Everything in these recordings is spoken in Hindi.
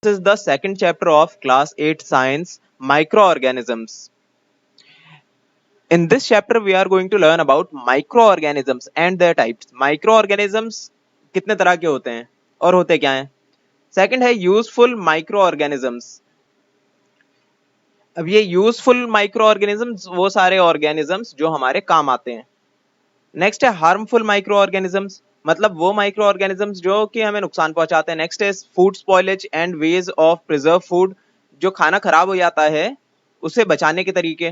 This is the second chapter of class 8 science, microorganisms. In this chapter we are going to learn about microorganisms and their types. Microorganisms कितने तरह के होते हैं और होते क्या हैं? सेकंड है यूजफुल माइक्रोऑर्गेनिजम्स. अब ये यूजफुल माइक्रोऑर्गेनिजम्स वो सारे ऑर्गेनिजम्स जो हमारे काम आते हैं. नेक्स्ट है हार्मफुल माइक्रोऑर्गेनिजम्स, मतलब वो माइक्रोऑर्गेनिजम्स जो कि हमें नुकसान पहुंचाते हैं. नेक्स्ट है food spoilage and ways of preserve food, जो खाना खराब हो जाता है उसे बचाने के तरीके.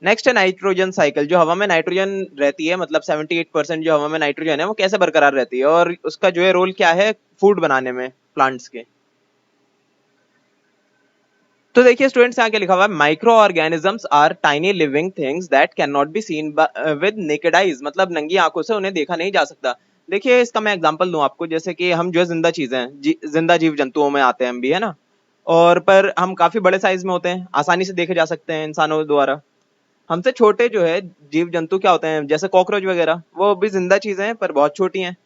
नेक्स्ट है नाइट्रोजन साइकिल, जो हवा में नाइट्रोजन रहती है, मतलब 78% जो हवा में नाइट्रोजन है वो कैसे बरकरार रहती है और उसका जो है रोल क्या है फूड बनाने में प्लांट्स के. तो देखिए स्टूडेंट्स यहाँ क्या लिखा हुआ है, microorganisms are tiny living things that can not be seen with naked eyes, मतलब नंगी आंखों से उन्हें देखा नहीं जा सकता. देखिए इसका मैं एग्जांपल दूं आपको, जैसे कि हम जो है जिंदा चीजें हैं, जिंदा जीव जंतुओं में आते हैं हम भी, है ना. और पर हम काफी बड़े साइज में होते हैं, आसानी से देखे जा सकते हैं इंसानों द्वारा. हमसे छोटे जो है जीव जंतु क्या होते हैं, जैसे कॉकरोच वगैरह, वो भी जिंदा चीजें हैं पर बहुत छोटी हैं.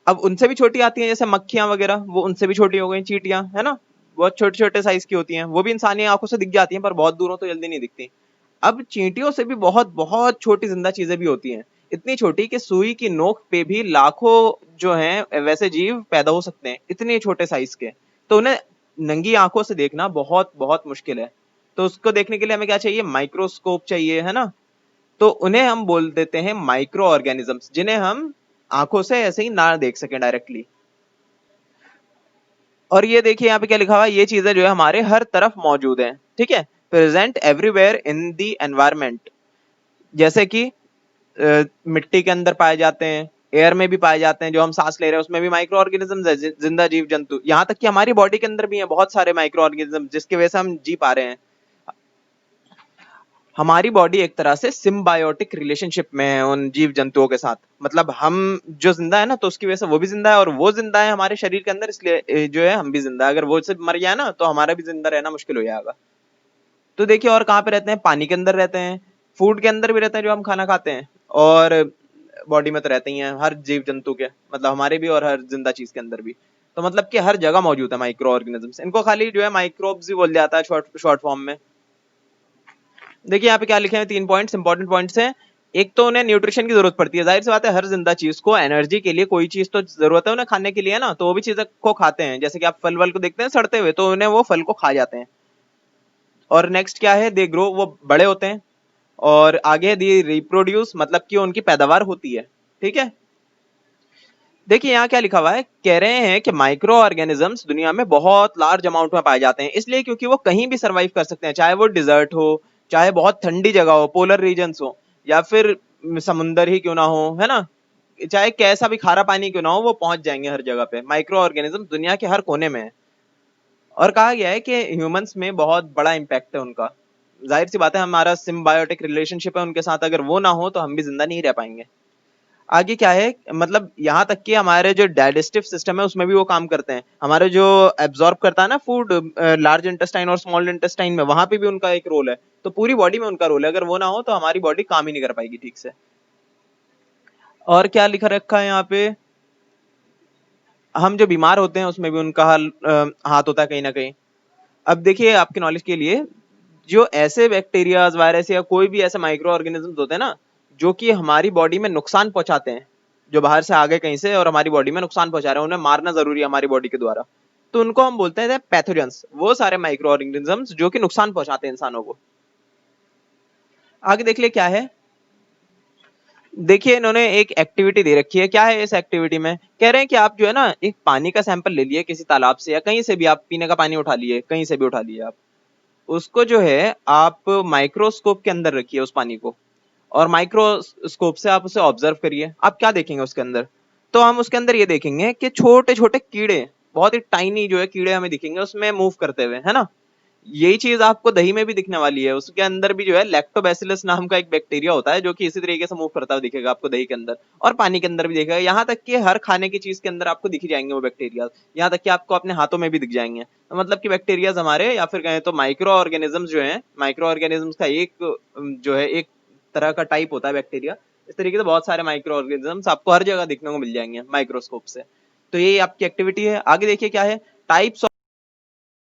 अब उनसे भी छोटी आती हैं जैसे मक्खियां वगैरह, वो उनसे भी छोटी हो गई, चींटियां, है ना. बहुत छोटे छोटे साइज की होती हैं, वो भी इंसानी आंखों से दिख जाती हैं पर बहुत दूरों तो जल्दी नहीं दिखती. अब चींटियों से भी बहुत बहुत छोटी जिंदा चीजें भी होती हैं, इतनी छोटी कि सुई की नोक पे भी लाखों जो हैं वैसे जीव पैदा हो सकते हैं, इतने छोटे साइज के. तो उन्हें नंगी आंखों से देखना बहुत बहुत मुश्किल है. तो उसको देखने के लिए हमें क्या चाहिए, माइक्रोस्कोप चाहिए, है ना. तो उन्हें हम बोल देते हैं माइक्रो ऑर्गेनिजम्स, जिन्हें हम आंखों से ऐसे ही ना देख सकें डायरेक्टली. और ये देखिए यहाँ पे क्या लिखा हुआ है, ये चीजें जो है हमारे हर तरफ मौजूद हैं, ठीक है. Present everywhere in the environment, जैसे कि मिट्टी के अंदर पाए जाते हैं, एयर में भी पाए जाते हैं, जो हम सांस ले रहे हैं उसमें भी माइक्रो ऑर्गेनिजम्स है, जिंदा जीव जंतु. यहाँ तक कि हमारी बॉडी के अंदर भी है बहुत सारे माइक्रो ऑर्गेनिज्म जिसकी वजह से हम जी पा रहे हैं. हमारी बॉडी एक तरह से सिम्बायोटिक रिलेशनशिप में है उन जीव जंतुओं के साथ, मतलब हम जो जिंदा है ना तो उसकी वजह से वो भी जिंदा है, और वो जिंदा है हमारे शरीर के अंदर, इसलिए जो है हम भी जिंदा है. अगर वो सिर्फ मर जाए ना तो हमारा भी जिंदा रहना मुश्किल हो जाएगा. तो देखिए और कहाँ पे रहते हैं, पानी के अंदर रहते हैं, फूड के अंदर भी रहते हैं जो हम खाना खाते हैं, और बॉडी में तो रहते ही हैं हर जीव जंतु के, मतलब हमारे भी और हर जिंदा चीज के अंदर भी. तो मतलब कि हर जगह मौजूद है माइक्रो ऑर्गेनिजम्स. इनको खाली जो है माइक्रोब्स भी बोल जाता है शॉर्ट शॉर्ट फॉर्म में. देखिए यहाँ पे क्या लिखे हैं, 3 पॉइंट्स इंपॉर्टेंट पॉइंट्स हैं. एक तो उन्हें न्यूट्रिशन की जरूरत पड़ती है, जाहिर सी बात है हर जिंदा चीज को एनर्जी के लिए कोई चीज तो जरूरत है उन्हें खाने के लिए ना, तो वो भी चीजें को खाते हैं. जैसे कि आप फल वल को देखते हैं सड़ते हुए, तो उन्हें वो फल को खा जाते हैं. और नेक्स्ट क्या है, दे ग्रो, वो बड़े होते हैं. और आगे दी रिप्रोड्यूस, मतलब कि उनकी पैदावार होती है, ठीक है. देखिए यहाँ क्या लिखा हुआ है, कह रहे हैं कि माइक्रो ऑर्गेनिजम्स दुनिया में बहुत लार्ज अमाउंट में पाए जाते हैं, इसलिए क्योंकि वो कहीं भी सरवाइव कर सकते हैं, चाहे वो डिजर्ट हो, चाहे बहुत ठंडी जगह हो, पोलर रीजन्स हो, या फिर समुंदर ही क्यों ना हो, है ना, चाहे कैसा भी खारा पानी क्यों ना हो, वो पहुंच जाएंगे हर जगह पे. माइक्रो ऑर्गेनिज्म दुनिया के हर कोने में है. और कहा गया है कि ह्यूमंस में बहुत बड़ा इम्पैक्ट है उनका. जाहिर सी बात है हमारा सिम्बायोटिक रिलेशनशिप है उनके साथ, अगर वो ना हो तो हम भी जिंदा नहीं रह पाएंगे. आगे क्या है, मतलब यहाँ तक कि हमारे जो डाइजेस्टिव सिस्टम है उसमें भी वो काम करते हैं, हमारे जो एब्जॉर्ब करता है ना फूड, लार्ज इंटेस्टाइन और स्मॉल इंटेस्टाइन में, वहां पे भी उनका एक रोल है. तो पूरी बॉडी में उनका रोल है, अगर वो ना हो तो हमारी बॉडी काम ही नहीं कर पाएगी ठीक से. और क्या लिखा रखा है यहाँ पे, हम जो बीमार होते हैं उसमें भी उनका हाथ होता है कहीं ना कहीं. अब देखिए आपके नॉलेज के लिए, जो ऐसे बैक्टीरियाज, वायरस या कोई भी ऐसे माइक्रो ऑर्गेनिजम्स होते हैं ना जो कि हमारी बॉडी में नुकसान पहुंचाते हैं, जो बाहर से आ गए कहीं से और हमारी बॉडी में नुकसान पहुंचा रहे हैं, उन्हें मारना जरूरी है हमारी बॉडी के द्वारा, तो उनको हम बोलते हैं पैथोजेंस, वो सारे माइक्रो ऑर्गेनिजम्स जो कि नुकसान पहुंचाते हैं इंसानों को. आगे देख लिए क्या है, देखिए इन्होंने एक एक्टिविटी दे रखी है. क्या है इस एक्टिविटी में, कह रहे हैं कि आप जो है ना एक पानी का सैंपल ले लिए किसी तालाब से या कहीं से भी, आप पीने का पानी उठा लिए कहीं से भी उठा लिए, आप उसको जो है आप माइक्रोस्कोप के अंदर रखिए उस पानी को, और माइक्रोस्कोप से आप उसे ऑब्जर्व करिए. आप क्या देखेंगे उसके अंदर, तो हम उसके अंदर ये देखेंगे कि छोटे छोटे कीड़े, बहुत ही टाइनी जो है कीड़े हमें दिखेंगे उसमें मूव करते हुए, है ना. यही चीज आपको दही में भी दिखने वाली है, उसके अंदर भी जो है लैक्टोबैसिलस नाम का एक बैक्टीरिया होता है जो कि इसी तरीके से मूव करता हुआ दिखेगा आपको दही के अंदर, और पानी के अंदर भी दिखेगा. यहाँ तक कि हर खाने की चीज के अंदर आपको दिख जाएंगे वो बैक्टीरिया, यहाँ तक कि आपको अपने हाथों में भी दिख जाएंगे. तो मतलब कि बैक्टीरियाज हमारे, या फिर कहें तो माइक्रो ऑर्गेनिजम्स जो है, माइक्रो ऑर्गेनिजम्स का एक जो है एक तरह का टाइप होता है बैक्टीरिया. इस तरीके से बहुत सारे माइक्रो ऑर्गेनिजम्स आपको हर जगह दिखने को मिल जाएंगे माइक्रोस्कोप से. तो ये आपकी एक्टिविटी है. आगे देखिए क्या है, टाइप्स